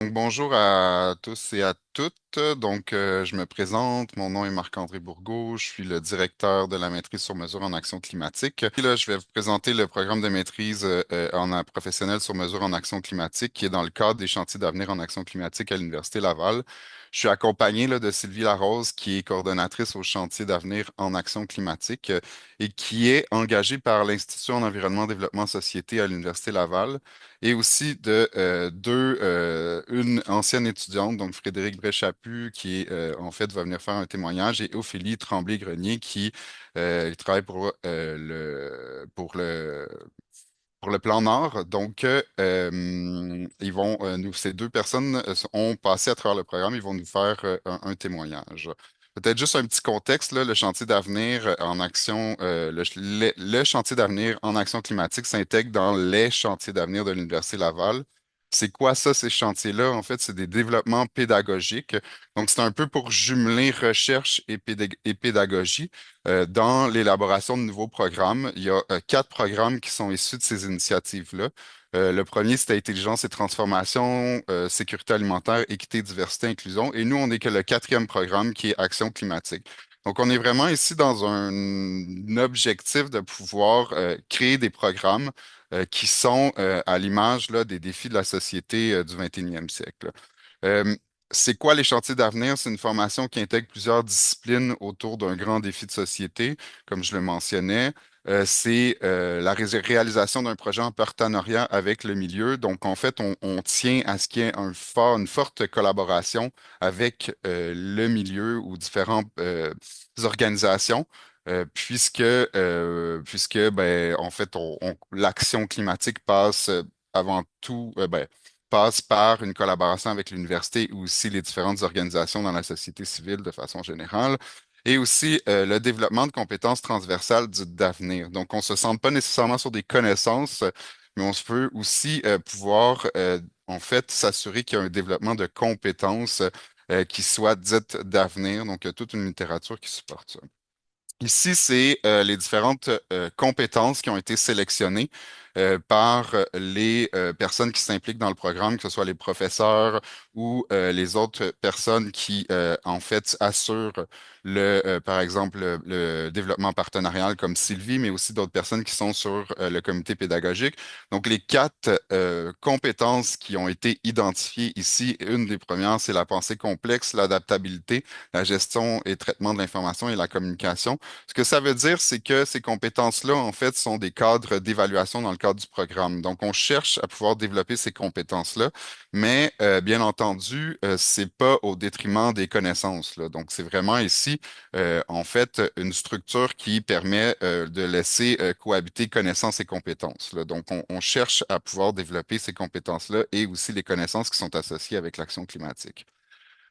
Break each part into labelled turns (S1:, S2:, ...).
S1: Donc, bonjour à tous et à toutes. Je me présente. Mon nom est Marc-André Bourgault. Je suis le directeur de la maîtrise sur mesure en action climatique. Puis là, je vais vous présenter le programme de maîtrise professionnelle sur mesure en action climatique qui est dans le cadre des chantiers d'avenir en action climatique à l'Université Laval. Je suis accompagné là, de Sylvie Larose, qui est coordonnatrice au chantier d'avenir en action climatique et qui est engagée par l'Institut en environnement, développement, société à l'Université Laval et aussi de une ancienne étudiante, donc Frédéric Bréchaput, qui en fait va venir faire un témoignage, et Ophélie Tremblay-Grenier, qui travaille pour le plan Nord. Ces deux personnes ont passé à travers le programme. Ils vont nous faire un témoignage. Peut-être juste un petit contexte, là, le chantier d'avenir en action, le chantier d'avenir en action climatique s'intègre dans les chantiers d'avenir de l'Université Laval. C'est quoi ça, ces chantiers-là? En fait, c'est des développements pédagogiques. Donc, c'est un peu pour jumeler recherche et pédagogie dans l'élaboration de nouveaux programmes. Il y a quatre programmes qui sont issus de ces initiatives-là. Le premier, c'était intelligence et transformation, sécurité alimentaire, équité, diversité, inclusion. Et nous, on n'est que le quatrième programme qui est action climatique. Donc, on est vraiment ici dans un objectif de pouvoir créer des programmes qui sont à l'image là, des défis de la société du 21e siècle. Euh, c'est quoi les chantiers d'avenir? C'est une formation qui intègre plusieurs disciplines autour d'un grand défi de société, comme je le mentionnais. C'est la réalisation d'un projet en partenariat avec le milieu. Donc, en fait, on tient à ce qu'il y ait une forte collaboration avec le milieu ou différentes organisations. Puisque ben, en fait, l'action climatique passe avant tout, passe par une collaboration avec l'université ou aussi les différentes organisations dans la société civile de façon générale. Et aussi le développement de compétences transversales d'avenir. Donc, on ne se centre pas nécessairement sur des connaissances, mais on se peut aussi pouvoir, en fait, s'assurer qu'il y a un développement de compétences qui soit dites d'avenir. Donc, il y a toute une littérature qui supporte ça. Ici, c'est les différentes compétences qui ont été sélectionnées par les personnes qui s'impliquent dans le programme, que ce soit les professeurs ou les autres personnes qui, en fait, assurent par exemple, le développement partenarial comme Sylvie, mais aussi d'autres personnes qui sont sur le comité pédagogique. Donc, les quatre compétences qui ont été identifiées ici, une des premières, c'est la pensée complexe, l'adaptabilité, la gestion et traitement de l'information et la communication. Ce que ça veut dire, c'est que ces compétences-là, en fait, sont des cadres d'évaluation dans le cadre du programme. Donc, on cherche à pouvoir développer ces compétences-là, mais bien entendu, c'est pas au détriment des connaissances, là. Donc, c'est vraiment ici, en fait, une structure qui permet de laisser cohabiter connaissances et compétences, là. Donc, on cherche à pouvoir développer ces compétences-là et aussi les connaissances qui sont associées avec l'action climatique.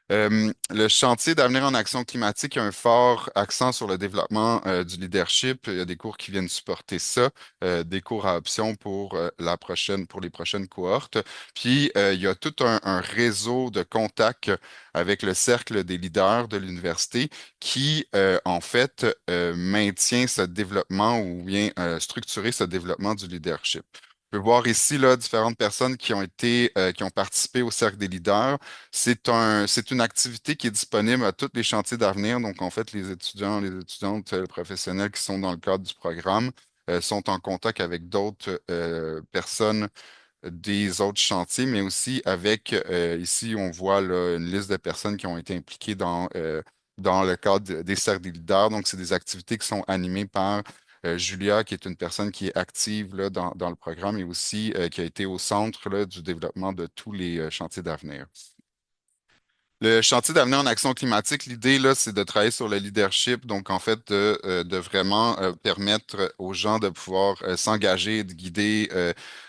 S1: Le chantier d'avenir en action climatique a un fort accent sur le développement du leadership. Il y a des cours qui viennent supporter ça, des cours à option pour les prochaines cohortes. Puis, il y a tout un réseau de contacts avec le cercle des leaders de l'université qui, en fait, maintient ce développement ou bien structurer ce développement du leadership. On peut voir ici là, différentes personnes qui ont participé au Cercle des leaders. C'est une activité qui est disponible à tous les chantiers d'avenir. Donc, en fait, les étudiants, les étudiantes professionnels qui sont dans le cadre du programme sont en contact avec d'autres personnes des autres chantiers, mais aussi avec, ici, on voit là, une liste de personnes qui ont été impliquées dans le cadre des cercles des leaders. Donc, c'est des activités qui sont animées par Julia, qui est une personne qui est active là, dans le programme et aussi qui a été au centre là, du développement de tous les chantiers d'avenir. Le chantier d'avenir en action climatique, l'idée, là, c'est de travailler sur le leadership, donc en fait, de vraiment permettre aux gens de pouvoir s'engager et de guider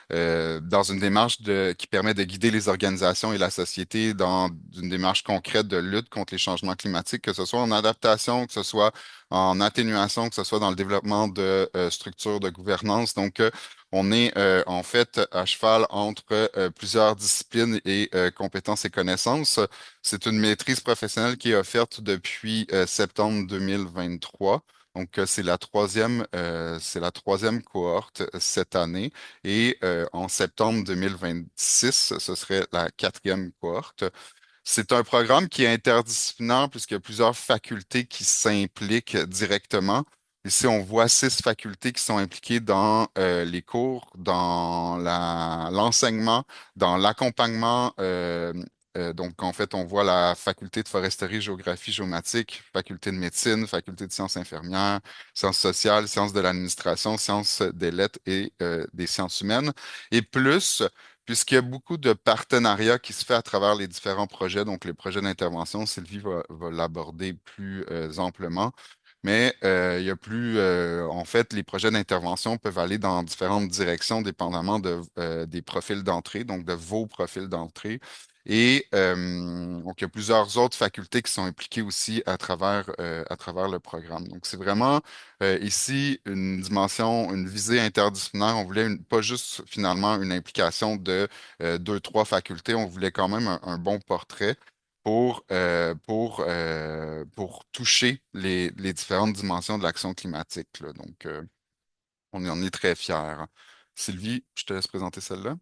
S1: dans une démarche qui permet de guider les organisations et la société dans une démarche concrète de lutte contre les changements climatiques, que ce soit en adaptation, que ce soit en atténuation, que ce soit dans le développement de structures de gouvernance. Donc, on est en fait à cheval entre plusieurs disciplines et compétences et connaissances. C'est une maîtrise professionnelle qui est offerte depuis septembre 2023. Donc, c'est la troisième cohorte cette année. Et en septembre 2026, ce serait la quatrième cohorte. C'est un programme qui est interdisciplinaire puisqu'il y a plusieurs facultés qui s'impliquent directement. Ici, on voit 6 facultés qui sont impliquées dans les cours, dans l'enseignement, dans l'accompagnement. Donc, en fait, on voit la faculté de foresterie, géographie, géomatique, faculté de médecine, faculté de sciences infirmières, sciences sociales, sciences de l'administration, sciences des lettres et des sciences humaines. Et plus, puisqu'il y a beaucoup de partenariats qui se fait à travers les différents projets, donc les projets d'intervention, Sylvie va l'aborder plus amplement. Mais il y a plus, en fait, les projets d'intervention peuvent aller dans différentes directions dépendamment des profils d'entrée, donc de vos profils d'entrée. Et donc, il y a plusieurs autres facultés qui sont impliquées aussi à travers le programme. Donc, c'est vraiment ici une dimension, une visée interdisciplinaire. On voulait pas juste finalement une implication de deux, trois facultés, on voulait quand même un bon portrait pour toucher les différentes dimensions de l'action climatique, là. Donc, on en est très fiers. Sylvie, je te laisse présenter celle-là.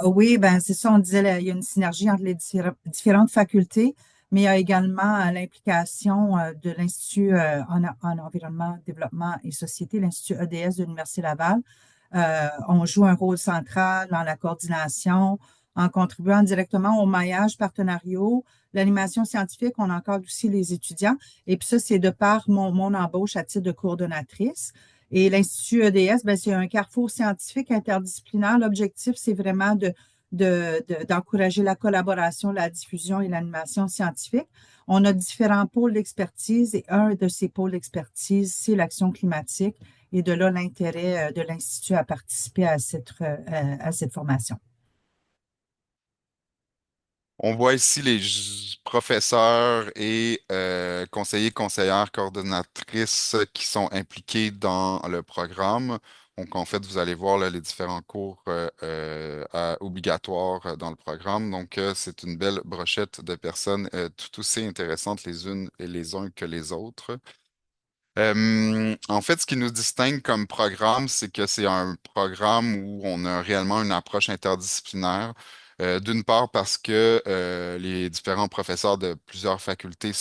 S2: Oui, ben c'est ça, on disait, là, il y a une synergie entre les différentes facultés, mais il y a également l'implication de l'Institut en environnement, développement et société, l'Institut EDS de l'Université Laval. On joue un rôle central dans la coordination en contribuant directement au maillage partenariaux, l'animation scientifique, on encadre aussi les étudiants. Et puis ça, c'est de par mon embauche à titre de coordonnatrice. Et l'Institut EDS, ben, c'est un carrefour scientifique interdisciplinaire. L'objectif, c'est vraiment d'encourager la collaboration, la diffusion et l'animation scientifique. On a différents pôles d'expertise et un de ces pôles d'expertise, c'est l'action climatique. Et de là, l'intérêt de l'Institut à participer à cette formation.
S1: On voit ici les professeurs et conseillers, conseillères, coordonnatrices qui sont impliqués dans le programme. Donc, en fait, vous allez voir là, les différents cours obligatoires dans le programme. Donc, c'est une belle brochette de personnes tout aussi intéressantes les unes et les uns que les autres. En fait, ce qui nous distingue comme programme, c'est que c'est un programme où on a réellement une approche interdisciplinaire. D'une part parce que les différents professeurs de plusieurs facultés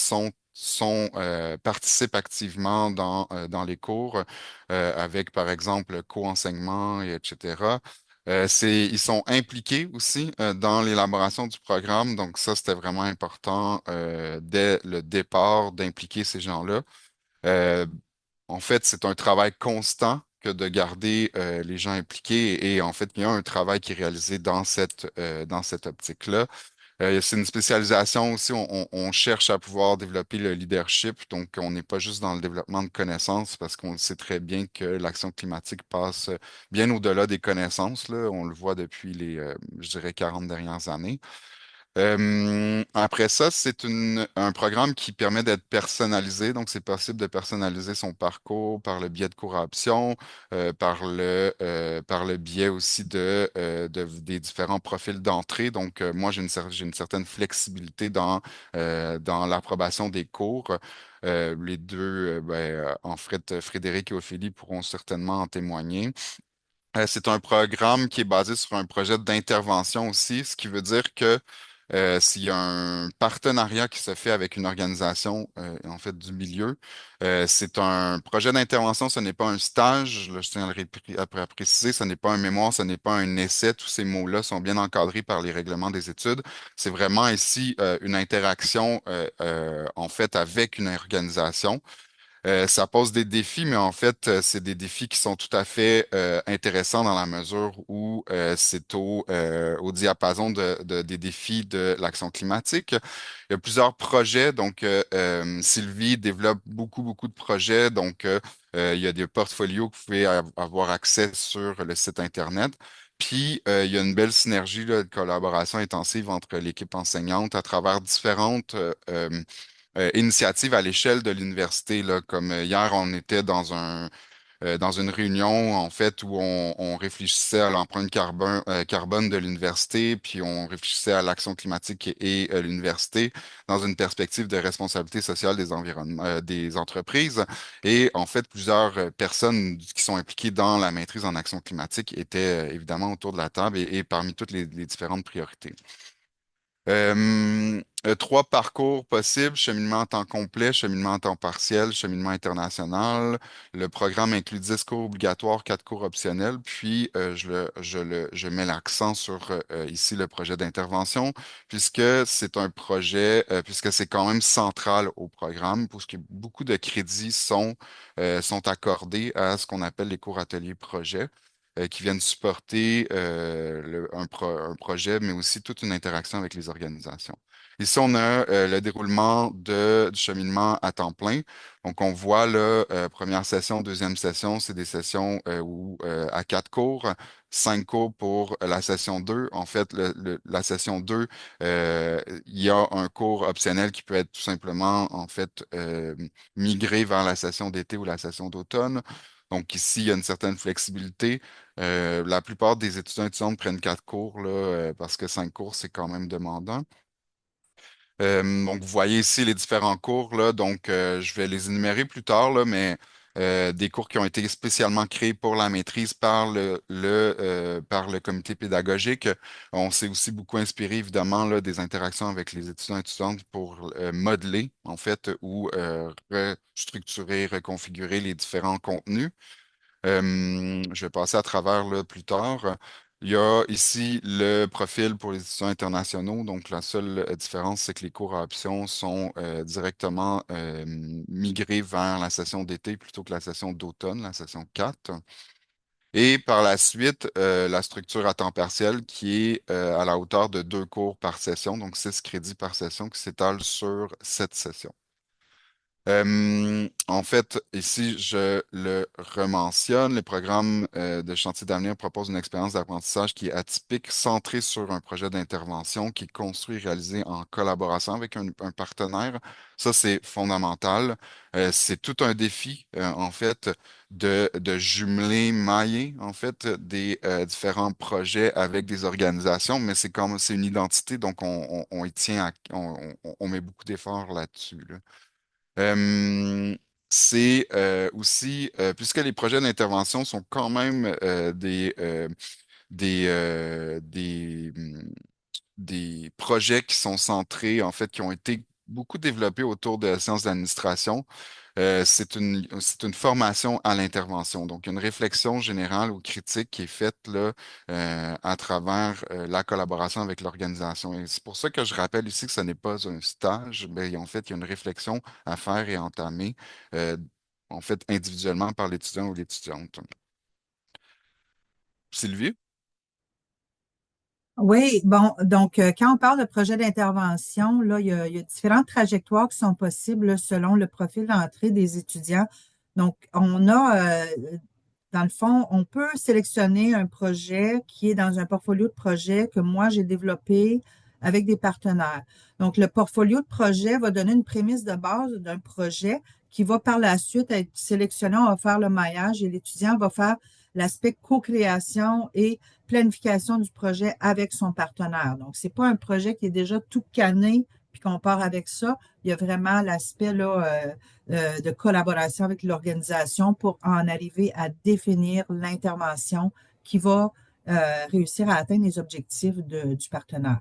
S1: participent activement dans les cours avec, par exemple, co-enseignement, et etc. Ils sont impliqués aussi dans l'élaboration du programme. Donc ça, c'était vraiment important dès le départ d'impliquer ces gens-là. Euh, En fait, c'est un travail constant que de garder les gens impliqués et en fait, il y a un travail qui est réalisé dans cette optique-là. C'est une spécialisation aussi, on cherche à pouvoir développer le leadership, donc on n'est pas juste dans le développement de connaissances parce qu'on sait très bien que l'action climatique passe bien au-delà des connaissances, là. On le voit depuis je dirais, 40 dernières années. Après ça, un programme qui permet d'être personnalisé. Donc, c'est possible de personnaliser son parcours par le biais de cours à option, par le biais aussi des différents profils d'entrée. Donc, moi, j'ai une certaine flexibilité dans l'approbation des cours. Les deux, en fait, Frédéric et Ophélie pourront certainement en témoigner. C'est un programme qui est basé sur un projet d'intervention aussi, ce qui veut dire que s'il y a un partenariat qui se fait avec une organisation en fait du milieu, c'est un projet d'intervention, ce n'est pas un stage, là, je tiens à préciser, ce n'est pas un mémoire, ce n'est pas un essai, tous ces mots-là sont bien encadrés par les règlements des études. C'est vraiment ici une interaction en fait avec une organisation. Ça pose des défis, mais en fait, c'est des défis qui sont tout à fait intéressants dans la mesure où c'est au diapason des défis de l'action climatique. Il y a plusieurs projets, donc Sylvie développe beaucoup de projets, donc il y a des portfolios que vous pouvez avoir accès sur le site Internet. Puis, il y a une belle synergie là, de collaboration intensive entre l'équipe enseignante à travers différentes initiatives à l'échelle de l'université, là, comme hier, on était dans dans une réunion, en fait, où on réfléchissait à l'empreinte carbone de l'université, puis on réfléchissait à l'action climatique et l'université dans une perspective de responsabilité sociale des environnements, des entreprises. Et en fait, plusieurs personnes qui sont impliquées dans la maîtrise en action climatique étaient évidemment autour de la table et parmi toutes les différentes priorités. Trois parcours possibles, cheminement en temps complet, cheminement en temps partiel, cheminement international. Le programme inclut 10 cours obligatoires, 4 cours optionnels, puis je mets l'accent sur ici le projet d'intervention, puisque c'est un projet, puisque c'est quand même central au programme, puisque beaucoup de crédits sont accordés à ce qu'on appelle les cours ateliers projets qui viennent supporter un projet, mais aussi toute une interaction avec les organisations. Ici, on a le déroulement du cheminement à temps plein. Donc, on voit là, première session, deuxième session, c'est des sessions à 4 cours, 5 cours pour la session 2. En fait, la session 2, il y a un cours optionnel qui peut être tout simplement, en fait, migré vers la session d'été ou la session d'automne. Donc ici, il y a une certaine flexibilité. La plupart des étudiants et étudiantes prennent 4 cours là, parce que 5 cours, c'est quand même demandant. Donc, vous voyez ici les différents cours, là, donc je vais les énumérer plus tard, là, mais des cours qui ont été spécialement créés pour la maîtrise par le comité pédagogique. On s'est aussi beaucoup inspiré, évidemment, là, des interactions avec les étudiants et étudiantes pour modeler, en fait, ou restructurer, reconfigurer les différents contenus. Je vais passer à travers là, plus tard. Il y a ici le profil pour les étudiants internationaux. Donc, la seule différence, c'est que les cours à option sont directement migrés vers la session d'été plutôt que la session d'automne, la session 4. Et par la suite, la structure à temps partiel qui est à la hauteur de 2 cours par session, donc 6 crédits par session qui s'étalent sur 7 sessions. En fait, ici, je le rementionne, le programme de Chantier d'avenir propose une expérience d'apprentissage qui est atypique, centrée sur un projet d'intervention qui est construit et réalisé en collaboration avec un partenaire. Ça, c'est fondamental. C'est tout un défi, en fait, de jumeler, mailler, en fait, des différents projets avec des organisations, mais c'est une identité, donc on y tient, on met beaucoup d'efforts là-dessus, là. C'est aussi, puisque les projets d'intervention sont quand même des, euh, des, hum, des projets qui sont centrés, en fait, qui ont été beaucoup développés autour de la sciences d'administration, c'est une formation à l'intervention, donc une réflexion générale ou critique qui est faite là, à travers la collaboration avec l'organisation. Et c'est pour ça que je rappelle ici que ce n'est pas un stage, mais en fait, il y a une réflexion à faire et entamer, euh, en fait, individuellement par l'étudiant ou l'étudiante. Sylvie?
S2: Oui, bon, donc quand on parle de projet d'intervention, là, il y a différentes trajectoires qui sont possibles là, selon le profil d'entrée des étudiants. Donc, on a, dans le fond, on peut sélectionner un projet qui est dans un portfolio de projet que moi, j'ai développé avec des partenaires. Donc, le portfolio de projet va donner une prémisse de base d'un projet qui va par la suite être sélectionné. On va faire le maillage et l'étudiant va faire l'aspect co-création et planification du projet avec son partenaire. Donc, c'est pas un projet qui est déjà tout canné puis qu'on part avec ça. Il y a vraiment l'aspect là, de collaboration avec l'organisation pour en arriver à définir l'intervention qui va réussir à atteindre les objectifs du partenaire.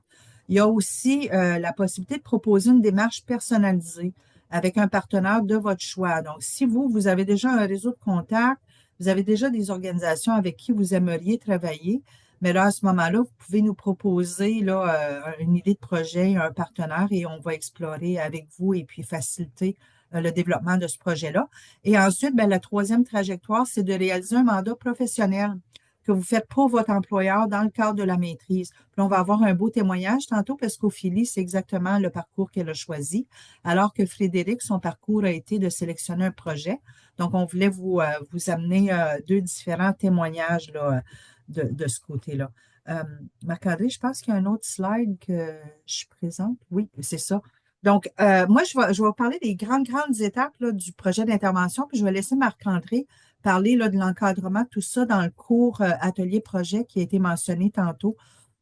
S2: Il y a aussi la possibilité de proposer une démarche personnalisée avec un partenaire de votre choix. Donc, si vous avez déjà un réseau de contacts, vous avez déjà des organisations avec qui vous aimeriez travailler, mais là, à ce moment-là, vous pouvez nous proposer là, une idée de projet, un partenaire, et on va explorer avec vous et puis faciliter le développement de ce projet-là. Et ensuite, bien, la troisième trajectoire, c'est de réaliser un mandat professionnel que vous faites pour votre employeur dans le cadre de la maîtrise. Puis on va avoir un beau témoignage tantôt parce qu'Ophélie, c'est exactement le parcours qu'elle a choisi, alors que Frédéric, son parcours a été de sélectionner un projet. Donc, on voulait vous amener deux différents témoignages là, de ce côté-là. Marc-André, je pense qu'il y a un autre slide que je présente. Oui, c'est ça. Donc, moi, je vais vous parler des grandes étapes là, du projet d'intervention, puis je vais laisser Marc-André parler là, de l'encadrement, tout ça dans le cours atelier-projet qui a été mentionné tantôt.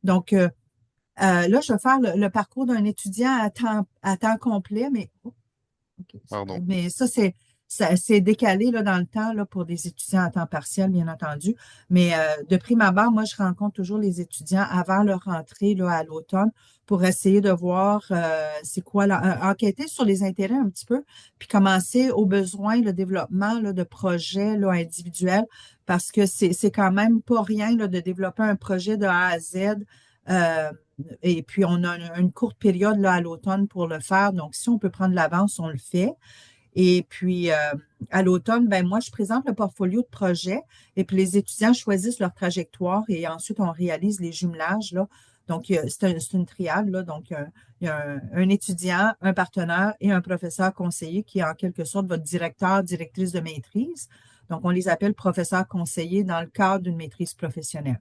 S2: Donc, là, je vais faire le parcours d'un étudiant à temps complet, mais OK.
S1: Pardon.
S2: Mais c'est décalé là, dans le temps là, pour des étudiants à temps partiel, bien entendu. Mais de prime abord, moi, je rencontre toujours les étudiants avant leur rentrée là, à l'automne pour essayer de voir c'est quoi, enquêter sur les intérêts un petit peu, puis commencer au besoin, le développement là, de projets là, individuels, parce que c'est quand même pas rien là, de développer un projet de A à Z. Euh, et puis, on a une courte période là, à l'automne pour le faire. Donc, si on peut prendre l'avance, on le fait. Et puis, à l'automne, ben moi, je présente le portfolio de projet et puis les étudiants choisissent leur trajectoire et ensuite, on réalise les jumelages, là. Donc, c'est une triade, là. Donc, il y a un étudiant, un partenaire et un professeur conseiller qui est en quelque sorte votre directeur, directrice de maîtrise. Donc, on les appelle professeurs conseillers dans le cadre d'une maîtrise professionnelle.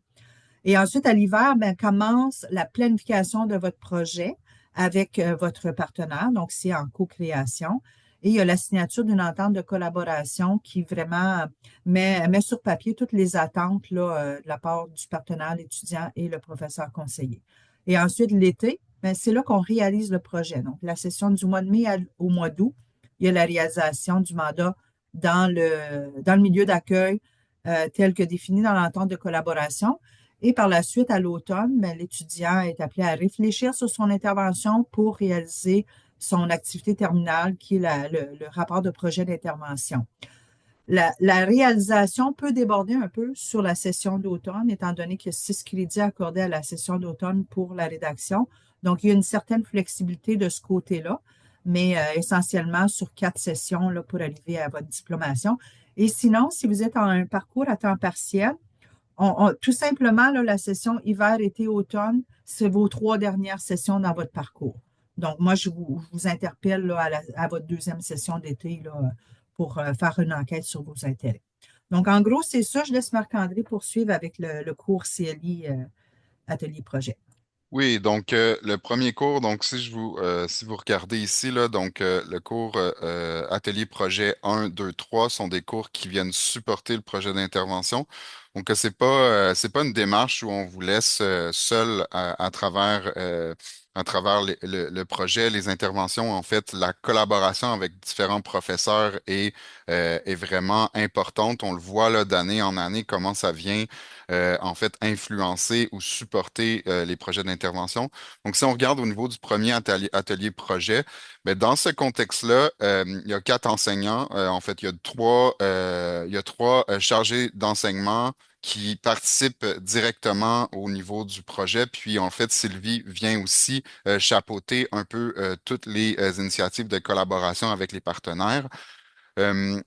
S2: Et ensuite, à l'hiver, ben, commence la planification de votre projet avec votre partenaire. Donc, c'est en co-création. Et il y a la signature d'une entente de collaboration qui vraiment met sur papier toutes les attentes là, de la part du partenaire, l'étudiant et le professeur conseiller. Et ensuite, l'été, ben, c'est là qu'on réalise le projet. Donc, la session du mois de mai au mois d'août, il y a la réalisation du mandat dans le milieu d'accueil tel que défini dans l'entente de collaboration. Et par la suite, à l'automne, ben, l'étudiant est appelé à réfléchir sur son intervention pour réaliser son activité terminale, qui est le rapport de projet d'intervention. La réalisation peut déborder un peu sur la session d'automne, étant donné qu'il y a 6 crédits accordés à la session d'automne pour la rédaction. Donc, il y a une certaine flexibilité de ce côté-là, mais essentiellement sur 4 sessions là, pour arriver à votre diplomation. Et sinon, si vous êtes en un parcours à temps partiel, tout simplement, là, la session hiver, été, automne, c'est vos 3 dernières sessions dans votre parcours. Donc, moi, je vous interpelle là, à votre deuxième session d'été là, pour faire une enquête sur vos intérêts. Donc, en gros, c'est ça. Je laisse Marc-André poursuivre avec le cours CLI Atelier Projet.
S1: Oui, donc le premier cours, donc si vous regardez ici, là, donc le cours Atelier Projet 1, 2, 3 sont des cours qui viennent supporter le projet d'intervention. Donc c'est pas une démarche où on vous laisse seul à travers le projet, les interventions. En fait, la collaboration avec différents professeurs est vraiment importante. On le voit là d'année en année comment ça vient en fait influencer ou supporter les projets d'intervention. Donc, si on regarde au niveau du premier atelier projet, ben, dans ce contexte-là, il y a 4 enseignants. En fait, il y a trois chargés d'enseignement qui participent directement au niveau du projet. Puis, en fait, Sylvie vient aussi chapeauter un peu toutes les initiatives de collaboration avec les partenaires. Le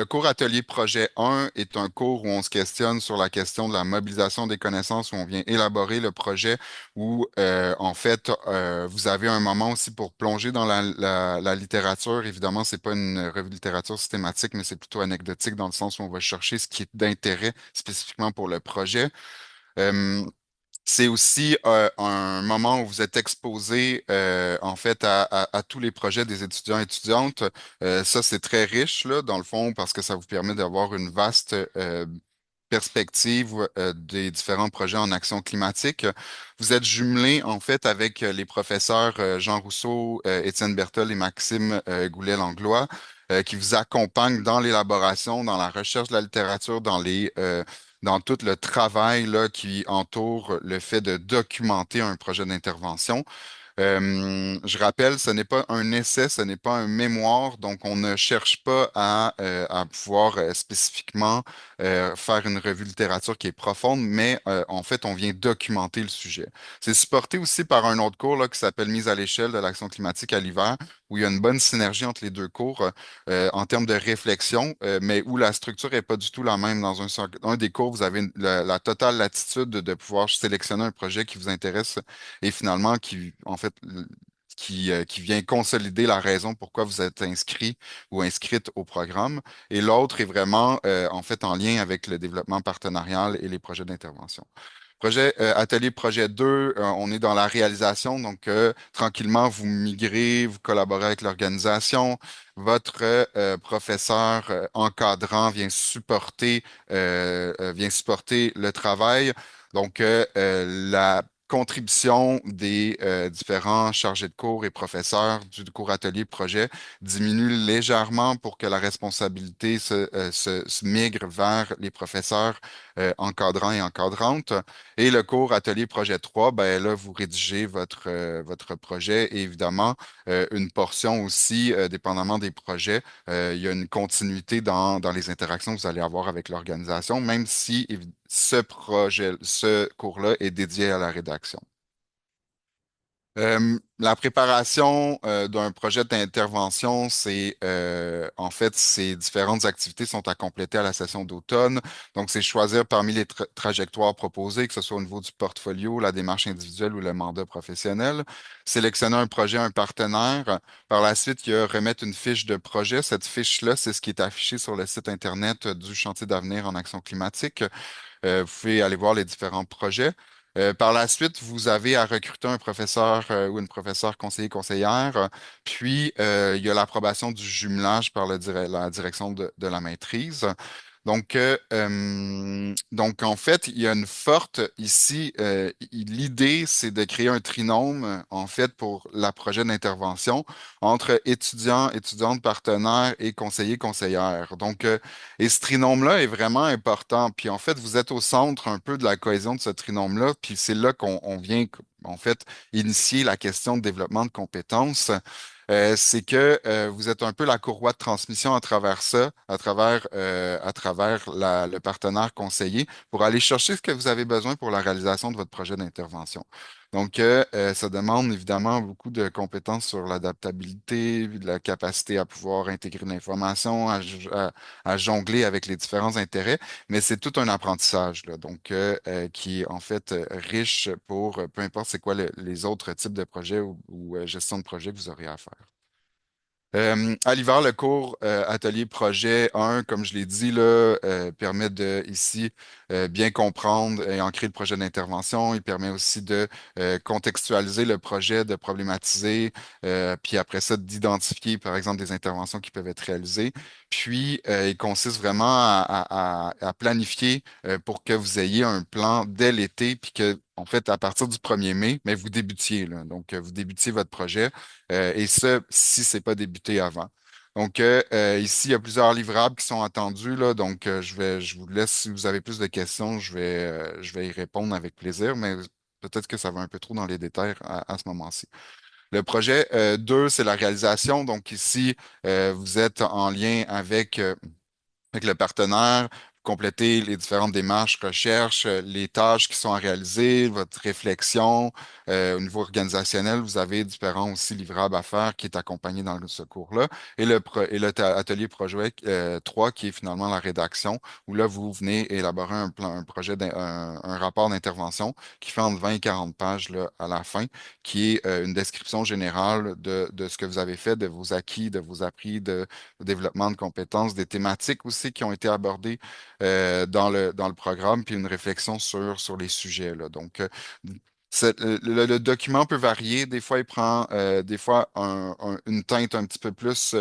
S1: cours Atelier Projet 1 est un cours où on se questionne sur la question de la mobilisation des connaissances, où on vient élaborer le projet, où en fait vous avez un moment aussi pour plonger dans la littérature. Évidemment, c'est pas une revue de littérature systématique, mais c'est plutôt anecdotique dans le sens où on va chercher ce qui est d'intérêt spécifiquement pour le projet. Euh, c'est aussi un moment où vous êtes exposé en fait à tous les projets des étudiants et étudiantes. Ça, c'est très riche là, dans le fond parce que ça vous permet d'avoir une vaste perspective des différents projets en action climatique. Vous êtes jumelé en fait avec les professeurs Jean Rousseau, Étienne Berthold et Maxime Goulet-Langlois qui vous accompagnent dans l'élaboration, dans la recherche de la littérature, dans tout le travail là, qui entoure le fait de documenter un projet d'intervention. Je rappelle, ce n'est pas un essai, ce n'est pas un mémoire, donc on ne cherche pas à pouvoir spécifiquement faire une revue de littérature qui est profonde, mais en fait, on vient documenter le sujet. C'est supporté aussi par un autre cours là, qui s'appelle Mise à l'échelle de l'action climatique à l'hiver, où il y a une bonne synergie entre les deux cours en termes de réflexion, mais où la structure n'est pas du tout la même. Dans un des cours, vous avez la totale latitude de pouvoir sélectionner un projet qui vous intéresse et finalement en fait, qui vient consolider la raison pourquoi vous êtes inscrit ou inscrite au programme. Et l'autre est vraiment, en fait, en lien avec le développement partenarial et les projets d'intervention. Atelier projet 2, on est dans la réalisation, donc tranquillement, vous migrez, vous collaborez avec l'organisation. Votre professeur encadrant vient supporter le travail. Donc, la contribution des différents chargés de cours et professeurs du cours atelier projet diminue légèrement pour que la responsabilité se migre vers les professeurs encadrants et encadrantes. Et le cours Atelier Projet 3, ben là, vous rédigez votre projet et évidemment, une portion aussi, dépendamment des projets, il y a une continuité dans les interactions que vous allez avoir avec l'organisation, même si ce cours-là est dédié à la rédaction. La préparation d'un projet d'intervention, c'est en fait, ces différentes activités sont à compléter à la session d'automne. Donc, c'est choisir parmi les trajectoires proposées, que ce soit au niveau du portfolio, la démarche individuelle ou le mandat professionnel. Sélectionner un projet, un partenaire. Par la suite, il y a remettre une fiche de projet. Cette fiche-là, c'est ce qui est affiché sur le site Internet du Chantier d'avenir en action climatique. Vous pouvez aller voir les différents projets. Par la suite, vous avez à recruter un professeur ou une professeure conseiller conseillère. Puis, il y a l'approbation du jumelage par la direction de la maîtrise. Donc, en fait, il y a une forte ici. L'idée, c'est de créer un trinôme, en fait, pour la projet d'intervention entre étudiants, étudiantes, partenaires et conseillers, conseillères. Donc, et ce trinôme-là est vraiment important. Puis, en fait, vous êtes au centre un peu de la cohésion de ce trinôme-là. Puis, c'est là qu'on vient, en fait, initier la question de développement de compétences. C'est que vous êtes un peu la courroie de transmission à travers ça, à travers le partenaire conseiller, pour aller chercher ce que vous avez besoin pour la réalisation de votre projet d'intervention. Donc, ça demande évidemment beaucoup de compétences sur l'adaptabilité, de la capacité à pouvoir intégrer l'information, à jongler avec les différents intérêts, mais c'est tout un apprentissage, là, donc qui est en fait riche pour peu importe c'est quoi les autres types de projets ou gestion de projet que vous aurez à faire. À l'hiver, le cours Atelier Projet 1, comme je l'ai dit, là, permet de ici bien comprendre et ancrer le projet d'intervention. Il permet aussi de contextualiser le projet, de problématiser, puis après ça, d'identifier, par exemple, des interventions qui peuvent être réalisées. Puis, il consiste vraiment à planifier pour que vous ayez un plan dès l'été, puis que, en fait, à partir du 1er mai, mais vous débutiez, là. Donc, vous débutiez votre projet. Et ce, si c'est pas débuté avant. Donc, ici, il y a plusieurs livrables qui sont attendus, là. Donc, je vous laisse, si vous avez plus de questions, je vais y répondre avec plaisir, mais peut-être que ça va un peu trop dans les détails à ce moment-ci. Le projet 2, c'est la réalisation. Donc, ici, vous êtes en lien avec le partenaire, compléter les différentes démarches, recherches, les tâches qui sont à réaliser, votre réflexion. Au niveau organisationnel, vous avez différents aussi livrables à faire qui est accompagné dans ce cours-là. Atelier projet 3 qui est finalement la rédaction, où là, vous venez élaborer un plan, un projet, un rapport d'intervention qui fait entre 20 et 40 pages là, à la fin, qui est une description générale de ce que vous avez fait, de vos acquis, de vos appris, de développement de compétences, des thématiques aussi qui ont été abordées dans le programme, puis une réflexion sur les sujets, là. Donc, le document peut varier. Des fois, il prend des fois une teinte un petit peu plus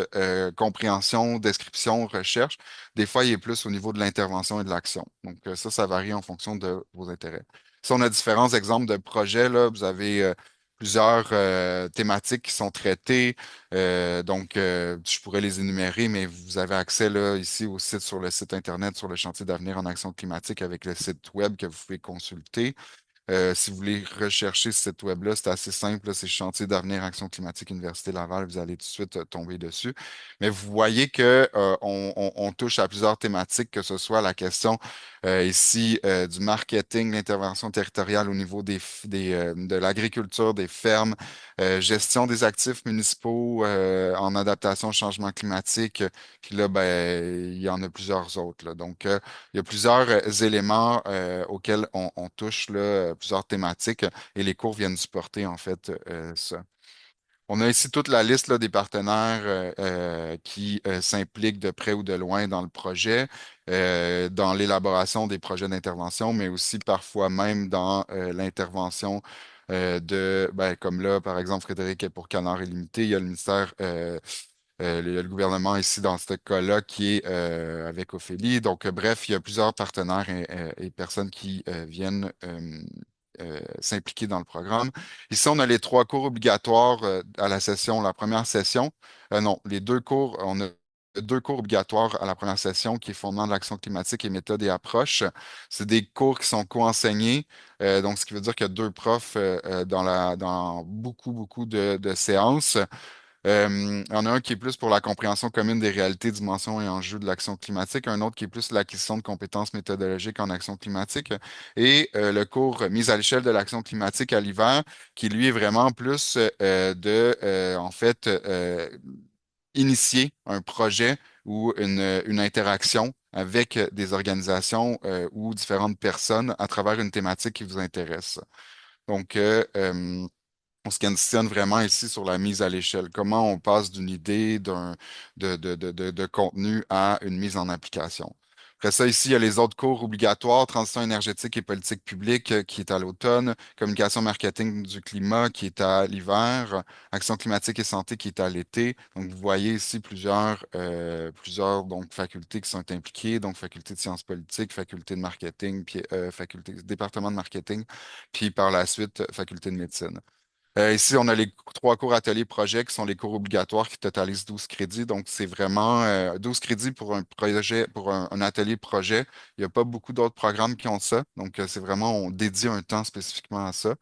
S1: compréhension, description, recherche. Des fois, il est plus au niveau de l'intervention et de l'action. Donc, ça varie en fonction de vos intérêts. Si on a différents exemples de projets, là, vous avez plusieurs thématiques qui sont traitées. Donc, je pourrais les énumérer, mais vous avez accès là, ici au site, sur le site Internet, sur le chantier d'avenir en action climatique avec le site web que vous pouvez consulter. Si vous voulez rechercher ce site web-là, c'est assez simple, là, c'est Chantier d'avenir Action climatique Université Laval, vous allez tout de suite tomber dessus. Mais vous voyez que on touche à plusieurs thématiques, que ce soit la question ici du marketing, l'intervention territoriale au niveau de l'agriculture, des fermes, gestion des actifs municipaux en adaptation au changement climatique. Puis là, ben, il y en a plusieurs autres, là. Donc, il y a plusieurs éléments auxquels on touche, là, plusieurs thématiques, et les cours viennent supporter en fait ça. On a ici toute la liste là, des partenaires qui s'impliquent de près ou de loin dans le projet, dans l'élaboration des projets d'intervention, mais aussi parfois même dans l'intervention comme là, par exemple, Frédéric est pour Canard Illimité, il y a le ministère, il y a le gouvernement ici dans ce cas-là qui est avec Ophélie. Donc, bref, il y a plusieurs partenaires et personnes qui viennent s'impliquer dans le programme. Ici, on a les trois cours obligatoires à la session, la première session. Non, les deux cours, on a deux cours obligatoires à la première session qui est fondement de l'action climatique et méthode et approche. C'est des cours qui sont co-enseignés, donc ce qui veut dire qu'il y a deux profs dans beaucoup, beaucoup de séances. Il y en a un qui est plus pour la compréhension commune des réalités, dimensions et enjeux de l'action climatique, un autre qui est plus l'acquisition de compétences méthodologiques en action climatique, et le cours mise à l'échelle de l'action climatique à l'hiver, qui lui est vraiment plus en fait, initier un projet ou une interaction avec des organisations ou différentes personnes à travers une thématique qui vous intéresse. Donc, on se questionne vraiment ici sur la mise à l'échelle. Comment on passe d'une idée, de contenu à une mise en application. Après ça, ici, il y a les autres cours obligatoires, transition énergétique et politique publique qui est à l'automne, communication marketing du climat qui est à l'hiver, action climatique et santé qui est à l'été. Donc, vous voyez ici plusieurs donc, facultés qui sont impliquées, donc faculté de sciences politiques, faculté de marketing, puis département de marketing, puis par la suite, faculté de médecine. Ici, on a les trois cours ateliers projets qui sont les cours obligatoires qui totalisent 12 crédits. Donc, c'est vraiment 12 crédits pour un projet, pour un atelier projet. Il n'y a pas beaucoup d'autres programmes qui ont ça. Donc, c'est vraiment, on dédie un temps spécifiquement à ça.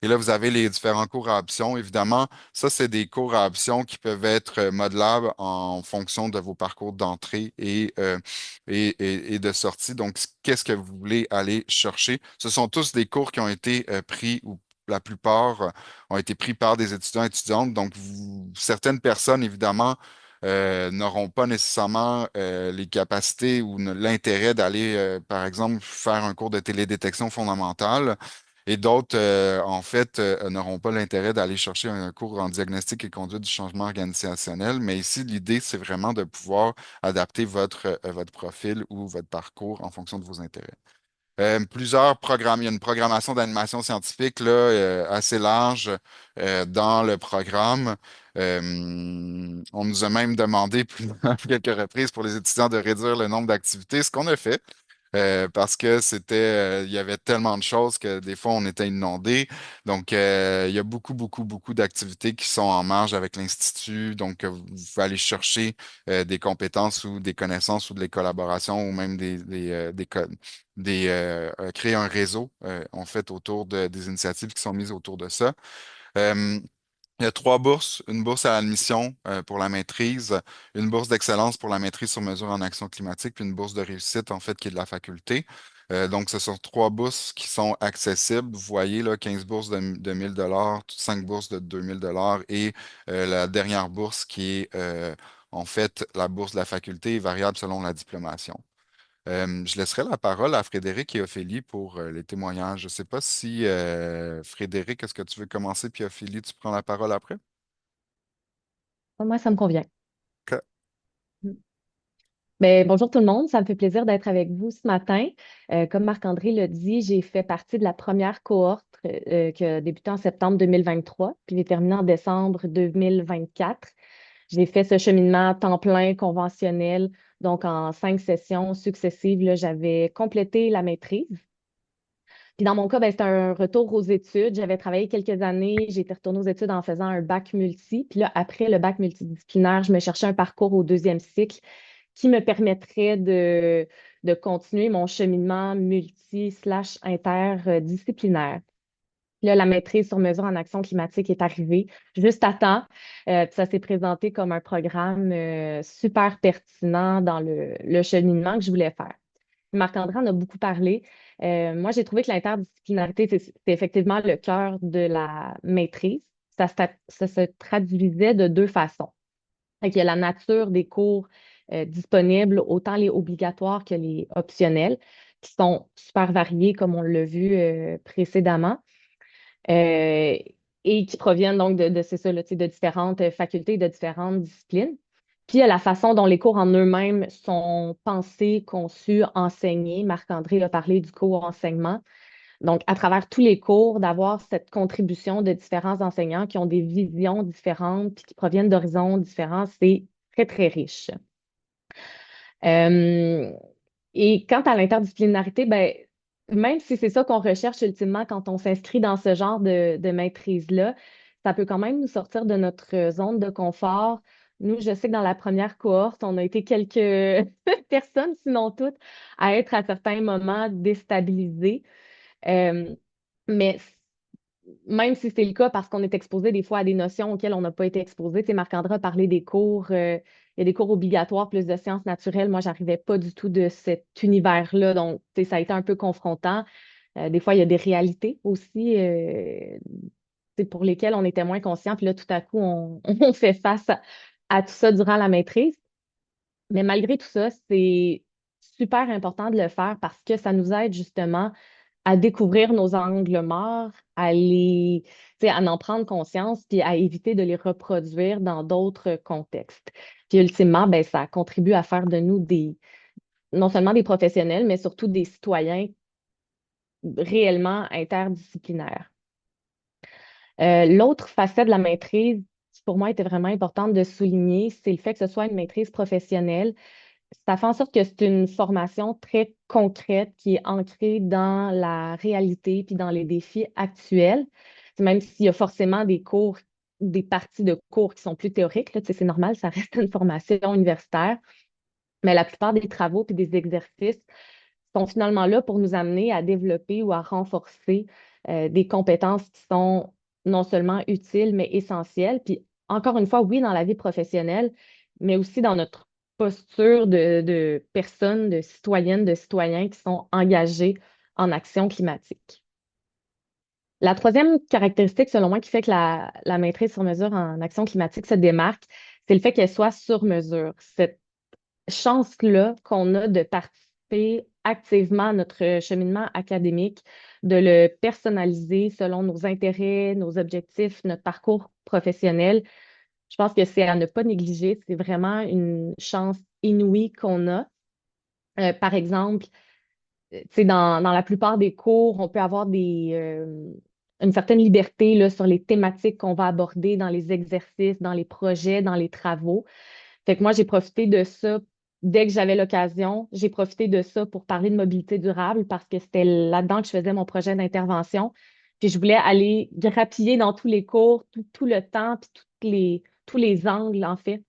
S1: Et là, vous avez les différents cours à option. Évidemment, ça, c'est des cours à option qui peuvent être modelables en fonction de vos parcours d'entrée et de sortie. Donc, qu'est-ce que vous voulez aller chercher? Ce sont tous des cours qui ont été pris ou la plupart ont été pris par des étudiants et étudiantes. Donc, certaines personnes, évidemment, n'auront pas nécessairement les capacités ou l'intérêt d'aller, par exemple, faire un cours de télédétection fondamentale. Et d'autres, en fait, n'auront pas l'intérêt d'aller chercher un cours en diagnostic et conduite du changement organisationnel. Mais ici, l'idée, c'est vraiment de pouvoir adapter votre profil ou votre parcours en fonction de vos intérêts. Plusieurs programmes. Il y a une programmation d'animation scientifique là, assez large dans le programme. On nous a même demandé à quelques reprises pour les étudiants de réduire le nombre d'activités, ce qu'on a fait. Parce que il y avait tellement de choses que des fois on était inondés. Donc, il y a beaucoup, beaucoup, beaucoup d'activités qui sont en marge avec l'Institut. Donc, vous pouvez aller chercher des compétences ou des connaissances ou des collaborations ou même créer un réseau, en fait, autour des initiatives qui sont mises autour de ça. Euh, il y a trois bourses, une bourse à l'admission pour la maîtrise, une bourse d'excellence pour la maîtrise sur mesure en action climatique, puis une bourse de réussite, en fait, qui est de la faculté. Donc, ce sont trois bourses qui sont accessibles. Vous voyez, là, 15 bourses de 1000 5 bourses de 2000 et la dernière bourse qui est, en fait, la bourse de la faculté est variable selon la diplomation. Je laisserai la parole à Frédéric et Ophélie pour les témoignages. Je ne sais pas si Frédéric, est-ce que tu veux commencer, puis Ophélie, tu prends la parole après?
S3: Moi, ça me convient.
S1: OK.
S3: Mm. Ben, bonjour tout le monde, ça me fait plaisir d'être avec vous ce matin. Comme Marc-André l'a dit, j'ai fait partie de la première cohorte qui a débuté en septembre 2023, puis j'ai terminé en décembre 2024. J'ai fait ce cheminement à temps plein conventionnel, donc en 5 sessions successives, là, j'avais complété la maîtrise. Puis dans mon cas, ben, c'était un retour aux études. J'avais travaillé quelques années, j'étais retournée aux études en faisant un bac multi. Puis là, après le bac multidisciplinaire, je me cherchais un parcours au deuxième cycle qui me permettrait de continuer mon cheminement multi/interdisciplinaire. Là, la maîtrise sur mesure en action climatique est arrivée juste à temps. Puis ça s'est présenté comme un programme super pertinent dans le cheminement que je voulais faire. Marc-André en a beaucoup parlé. Moi, j'ai trouvé que l'interdisciplinarité, c'est effectivement le cœur de la maîtrise. Ça se traduisait de deux façons. Fait qu'il y a la nature des cours disponibles, autant les obligatoires que les optionnels, qui sont super variés, comme on l'a vu précédemment. Euh, et qui proviennent donc c'est ça, là, tu sais, de différentes facultés, de différentes disciplines. Puis, il y a la façon dont les cours en eux-mêmes sont pensés, conçus, enseignés. Marc-André a parlé du co-enseignement. Donc, à travers tous les cours, d'avoir cette contribution de différents enseignants qui ont des visions différentes puis qui proviennent d'horizons différents, c'est très, très riche. Euh, et quant à l'interdisciplinarité, ben, même si c'est ça qu'on recherche ultimement quand on s'inscrit dans ce genre de maîtrise-là, ça peut quand même nous sortir de notre zone de confort. Nous, je sais que dans la première cohorte, on a été quelques personnes, sinon toutes, à être à certains moments déstabilisés. Euh, mais même si c'est le cas parce qu'on est exposé des fois à des notions auxquelles on n'a pas été exposé, tu sais, Marc-André a parlé des cours, il y a des cours obligatoires plus de sciences naturelles. Moi, j'arrivais pas du tout de cet univers-là, donc tu sais, ça a été un peu confrontant. Des fois, il y a des réalités aussi tu sais, pour lesquelles on était moins conscient, puis là, tout à coup, on fait face à tout ça durant la maîtrise. Mais malgré tout ça, c'est super important de le faire parce que ça nous aide justement à découvrir nos angles morts, tu sais, à en prendre conscience, puis à éviter de les reproduire dans d'autres contextes. Puis ultimement, ben, ça contribue à faire de nous non seulement des professionnels, mais surtout des citoyens réellement interdisciplinaires. L'autre facette de la maîtrise qui pour moi était vraiment importante de souligner, c'est le fait que ce soit une maîtrise professionnelle. Ça fait en sorte que c'est une formation très concrète qui est ancrée dans la réalité puis dans les défis actuels. Même s'il y a forcément des cours, des parties de cours qui sont plus théoriques, là, tu sais, c'est normal, ça reste une formation universitaire, mais la plupart des travaux puis des exercices sont finalement là pour nous amener à développer ou à renforcer des compétences qui sont non seulement utiles, mais essentielles. Puis encore une fois, oui, dans la vie professionnelle, mais aussi dans notre posture de personnes, de citoyennes, de citoyens qui sont engagés en action climatique. La troisième caractéristique, selon moi, qui fait que la maîtrise sur mesure en action climatique se démarque, c'est le fait qu'elle soit sur mesure. Cette chance-là qu'on a de participer activement à notre cheminement académique, de le personnaliser selon nos intérêts, nos objectifs, notre parcours professionnel. Je pense que c'est à ne pas négliger. C'est vraiment une chance inouïe qu'on a. Par exemple, tu sais, dans la plupart des cours, on peut avoir une certaine liberté là, sur les thématiques qu'on va aborder dans les exercices, dans les projets, dans les travaux. Fait que moi, j'ai profité de ça dès que j'avais l'occasion. J'ai profité de ça pour parler de mobilité durable parce que c'était là-dedans que je faisais mon projet d'intervention. Puis je voulais aller grappiller dans tous les cours, tout le temps, puis tous les angles, en fait,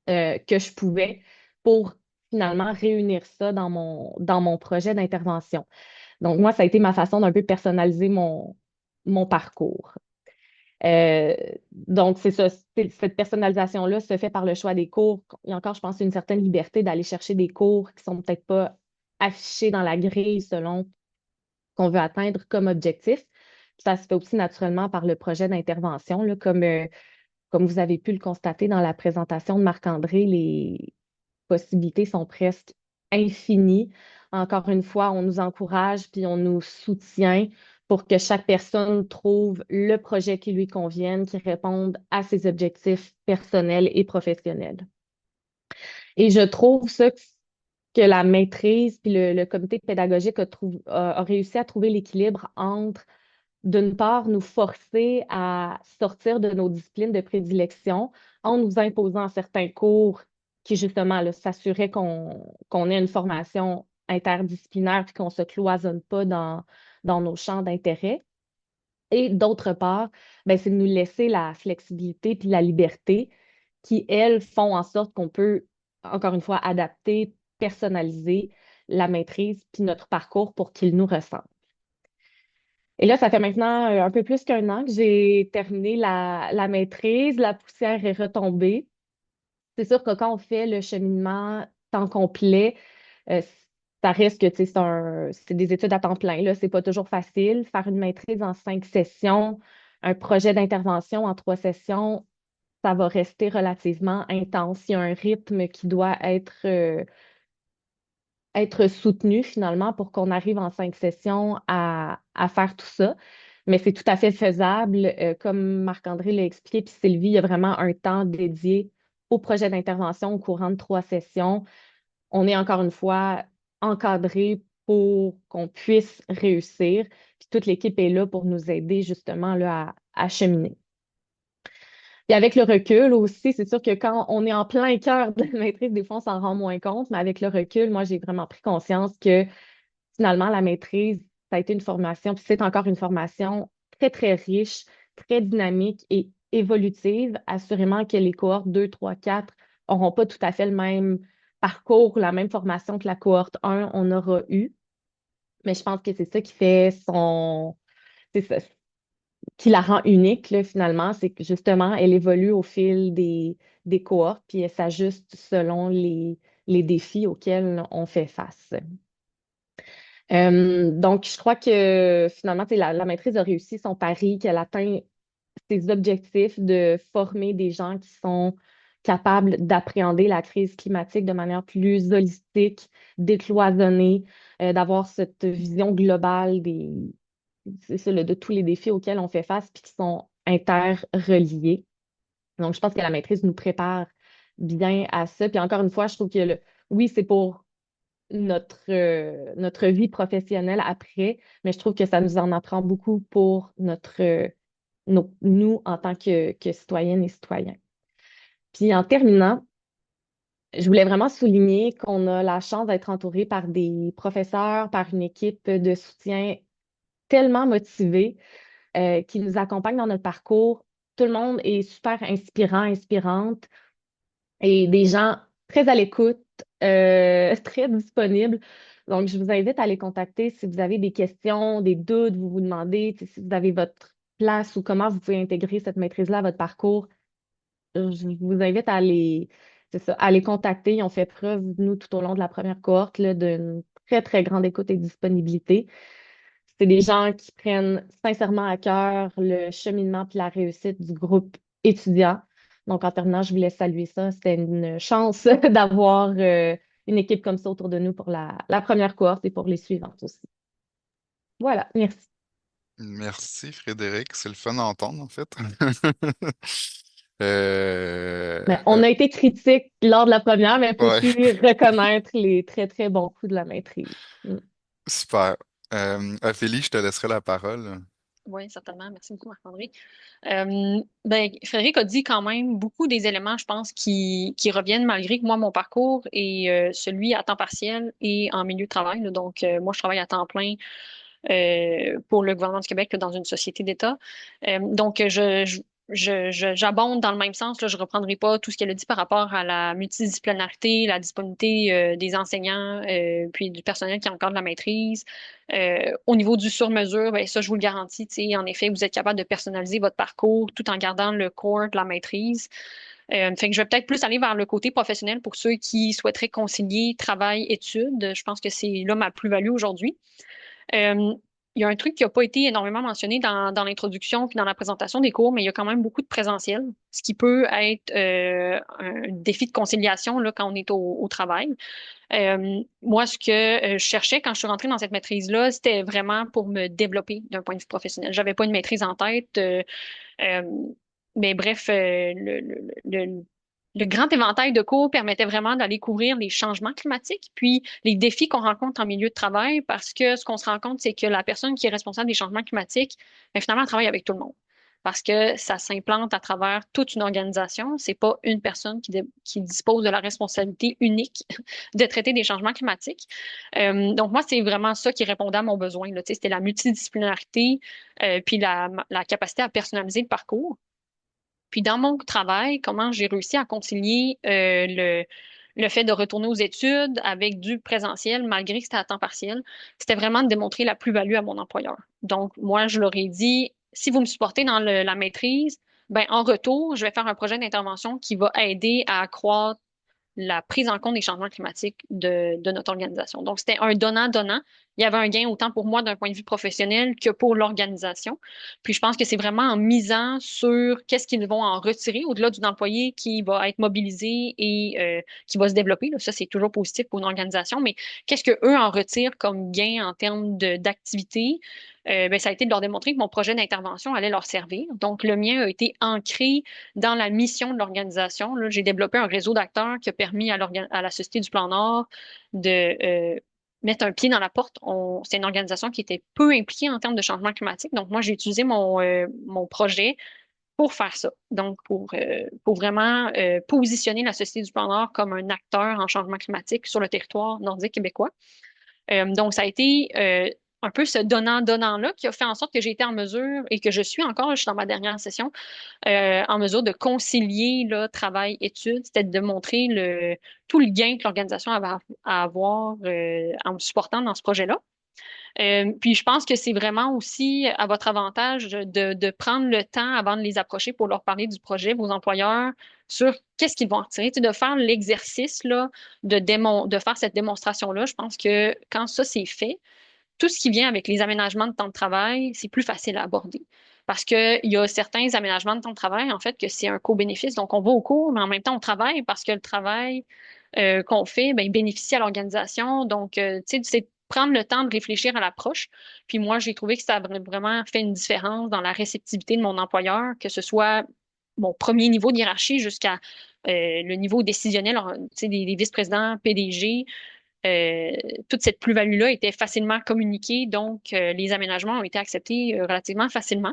S3: que je pouvais pour finalement réunir ça dans mon projet d'intervention. Donc, moi, ça a été ma façon d'un peu personnaliser mon parcours. Euh, donc, c'est ça, cette personnalisation-là se fait par le choix des cours. Il y a encore, je pense, une certaine liberté d'aller chercher des cours qui sont peut-être pas affichés dans la grille selon qu'on veut atteindre comme objectif. Puis ça se fait aussi naturellement par le projet d'intervention, là, comme vous avez pu le constater dans la présentation de Marc-André, les possibilités sont presque infinies. Encore une fois, on nous encourage puis on nous soutient pour que chaque personne trouve le projet qui lui convienne, qui réponde à ses objectifs personnels et professionnels. Et je trouve ça que la maîtrise puis le comité pédagogique a réussi à trouver l'équilibre entre, d'une part, nous forcer à sortir de nos disciplines de prédilection en nous imposant certains cours qui, justement, là, s'assuraient qu'on ait une formation interdisciplinaire puis qu'on ne se cloisonne pas dans nos champs d'intérêt. Et d'autre part, ben, c'est de nous laisser la flexibilité puis la liberté qui, elles, font en sorte qu'on peut, encore une fois, adapter, personnaliser la maîtrise puis notre parcours pour qu'il nous ressemble. Et là, ça fait maintenant un peu plus qu'un an que j'ai terminé la maîtrise. La poussière est retombée. C'est sûr que quand on fait le cheminement temps complet, euh, ça reste que, tu sais, c'est des études à temps plein, là. C'est pas toujours facile. Faire une maîtrise en 5 sessions, un projet d'intervention en 3 sessions, ça va rester relativement intense. Il y a un rythme qui doit être soutenu finalement pour qu'on arrive en 5 sessions à faire tout ça. mais c'est tout à fait faisable. Comme Marc-André l'a expliqué, puis Sylvie, il y a vraiment un temps dédié au projet d'intervention au courant de 3 sessions. On est encore une fois encadré pour qu'on puisse réussir. Puis toute l'équipe est là pour nous aider justement là, à cheminer. Et avec le recul aussi, c'est sûr que quand on est en plein cœur de la maîtrise, des fois, on s'en rend moins compte, mais avec le recul, moi, j'ai vraiment pris conscience que finalement, la maîtrise, ça a été une formation, puis c'est encore une formation très, très riche, très dynamique et évolutive. Assurément que les cohortes 2, 3, 4 n'auront pas tout à fait le même parcours, la même formation que la cohorte 1 on aura eu, mais je pense que c'est ça qui fait c'est ça, qui la rend unique, là, finalement, c'est que justement, elle évolue au fil des cohortes, puis elle s'ajuste selon les défis auxquels on fait face. Donc, je crois que finalement, tu sais, la maîtrise a réussi son pari, qu'elle atteint ses objectifs de former des gens qui sont capables d'appréhender la crise climatique de manière plus holistique, décloisonnée, d'avoir cette vision globale c'est ça, de tous les défis auxquels on fait face puis qui sont interreliés. Donc, je pense que la maîtrise nous prépare bien à ça. Puis encore une fois, je trouve que oui, c'est pour notre vie professionnelle après, mais je trouve que ça nous en apprend beaucoup pour nous en tant que citoyennes et citoyens. Puis en terminant, je voulais vraiment souligner qu'on a la chance d'être entouré par des professeurs, par une équipe de soutien tellement motivée qui nous accompagne dans notre parcours. Tout le monde est super inspirant, inspirante et des gens très à l'écoute, très disponibles. Donc, je vous invite à les contacter si vous avez des questions, des doutes, vous vous demandez si vous avez votre place ou comment vous pouvez intégrer cette maîtrise-là à votre parcours. Je vous invite c'est ça, à les contacter. Ils ont fait preuve, nous, tout au long de la première cohorte, là, d'une très, très grande écoute et disponibilité. C'est des gens qui prennent sincèrement à cœur le cheminement et la réussite du groupe étudiant. Donc, en terminant, je voulais saluer ça. C'était une chance d'avoir une équipe comme ça autour de nous pour la première cohorte et pour les suivantes aussi. Voilà, merci.
S1: Merci Frédéric, c'est le fun à entendre en fait.
S3: Mais on a été critique lors de la première, mais il faut
S1: Ouais,
S3: aussi reconnaître les très, très bons coups de la maîtrise. Mm.
S1: super. Ophélie, je te laisserai la parole.
S4: Oui, certainement. Merci beaucoup, Marc-André. Ben, Frédéric a dit quand même beaucoup des éléments, je pense, qui reviennent malgré que moi, mon parcours est celui à temps partiel et en milieu de travail, là. Donc, moi, je travaille à temps plein pour le gouvernement du Québec là, dans une société d'État. Donc, j'abonde dans le même sens. Là, je ne reprendrai pas tout ce qu'elle a dit par rapport à la multidisciplinarité, la disponibilité des enseignants, puis du personnel qui encadre la maîtrise. Au niveau du sur-mesure, ben, ça, je vous le garantis. En effet, vous êtes capable de personnaliser votre parcours tout en gardant le core de la maîtrise. Fait que je vais peut-être plus aller vers le côté professionnel pour ceux qui souhaiteraient concilier travail-études. Je pense que c'est là ma plus-value aujourd'hui. Euh, il y a un truc qui n'a pas été énormément mentionné dans l'introduction puis dans la présentation des cours, mais il y a quand même beaucoup de présentiel, ce qui peut être un défi de conciliation là, quand on est au travail. Moi, ce que je cherchais quand je suis rentrée dans cette maîtrise-là, c'était vraiment pour me développer d'un point de vue professionnel. J'avais pas une maîtrise en tête. Euh, mais bref, le grand éventail de cours permettait vraiment d'aller couvrir les changements climatiques, puis les défis qu'on rencontre en milieu de travail, parce que ce qu'on se rend compte, c'est que la personne qui est responsable des changements climatiques, ben, finalement, elle travaille avec tout le monde. Parce que ça s'implante à travers toute une organisation. C'est pas une personne qui dispose de la responsabilité unique de traiter des changements climatiques. Donc, moi, c'est vraiment ça qui répondait à mon besoin, là. Tu sais, c'était la multidisciplinarité, puis la capacité à personnaliser le parcours. Puis dans mon travail, comment j'ai réussi à concilier le fait de retourner aux études avec du présentiel, malgré que c'était à temps partiel, c'était vraiment de démontrer la plus-value à mon employeur. Donc, moi, je leur ai dit, si vous me supportez dans la maîtrise, ben, en retour, je vais faire un projet d'intervention qui va aider à accroître la prise en compte des changements climatiques de notre organisation. Donc, c'était un donnant-donnant. il y avait un gain autant pour moi d'un point de vue professionnel que pour l'organisation. Puis je pense que c'est vraiment en misant sur qu'est-ce qu'ils vont en retirer au-delà d'un employé qui va être mobilisé et qui va se développer. Là. Ça, c'est toujours positif pour une organisation, mais qu'est-ce que eux en retirent comme gain en termes d'activité? Ben, ça a été de leur démontrer que mon projet d'intervention allait leur servir. Donc, le mien a été ancré dans la mission de l'organisation. Là, j'ai développé un réseau d'acteurs qui a permis à la Société du Plan Nord de mettre un pied dans la porte. C'est une organisation qui était peu impliquée en termes de changement climatique. Donc, moi, j'ai utilisé mon projet pour faire ça. Donc, pour vraiment positionner la Société du Plan Nord comme un acteur en changement climatique sur le territoire nordique québécois. Donc, ça a été un peu ce donnant-donnant-là qui a fait en sorte que j'ai été en mesure et que je suis encore, je suis dans ma dernière session, en mesure de concilier là, travail-études, c'était de montrer tout le gain que l'organisation avait à avoir en me supportant dans ce projet-là. Puis je pense que c'est vraiment aussi à votre avantage de prendre le temps avant de les approcher pour leur parler du projet, vos employeurs, sur qu'est-ce qu'ils vont en retirer, tu sais, de faire l'exercice là, de faire cette démonstration-là. Je pense que quand ça c'est fait, tout ce qui vient avec les aménagements de temps de travail, c'est plus facile à aborder. Parce qu'il y a certains aménagements de temps de travail, en fait, que c'est un co-bénéfice. Donc, on va au cours, mais en même temps, on travaille parce que le travail qu'on fait, ben, il bénéficie à l'organisation. Donc, tu sais, c'est prendre le temps de réfléchir à l'approche. Puis moi, j'ai trouvé que ça a vraiment fait une différence dans la réceptivité de mon employeur, que ce soit mon premier niveau de hiérarchie jusqu'à le niveau décisionnel, tu sais, des vice-présidents, PDG. Euh, Toute cette plus-value-là était facilement communiquée, donc les aménagements ont été acceptés relativement facilement.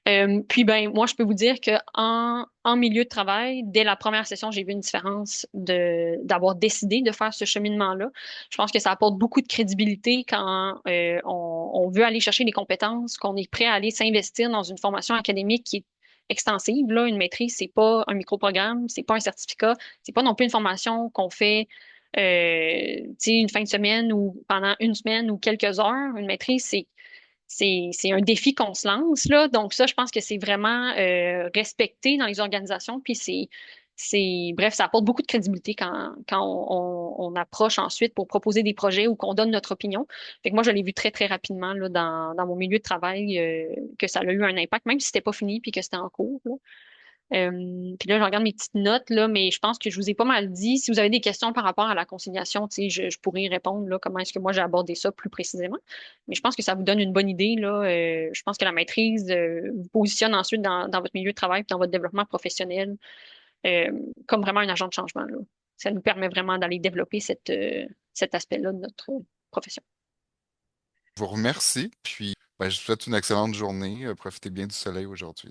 S4: Puis ben moi, je peux vous dire que en milieu de travail, dès la première session, j'ai vu une différence d'avoir décidé de faire ce cheminement-là. Je pense que ça apporte beaucoup de crédibilité quand on veut aller chercher des compétences, qu'on est prêt à aller s'investir dans une formation académique qui est extensive. Là, une maîtrise, c'est pas un microprogramme, c'est pas un certificat, c'est pas non plus une formation qu'on fait tu sais, une fin de semaine ou pendant une semaine ou quelques heures. Une maîtrise, c'est un défi qu'on se lance, là. Donc, ça, je pense que c'est vraiment respecté dans les organisations. Puis bref, ça apporte beaucoup de crédibilité quand on approche ensuite pour proposer des projets ou qu'on donne notre opinion. Fait que moi, je l'ai vu très, très rapidement là, dans mon milieu de travail que ça a eu un impact, même si c'était pas fini puis que c'était en cours, là. Puis là, je regarde mes petites notes, là, mais je pense que je vous ai pas mal dit. Si vous avez des questions par rapport à la conciliation, tu sais, je pourrais y répondre, là, comment est-ce que moi j'ai abordé ça plus précisément. Mais je pense que ça vous donne une bonne idée, là. Je pense que la maîtrise vous positionne ensuite dans votre milieu de travail puis dans votre développement professionnel euh, comme vraiment un agent de changement, là. Ça nous permet vraiment d'aller développer cet aspect-là de notre profession.
S1: Je vous remercie, puis ben, je vous souhaite une excellente journée. Profitez bien du soleil aujourd'hui.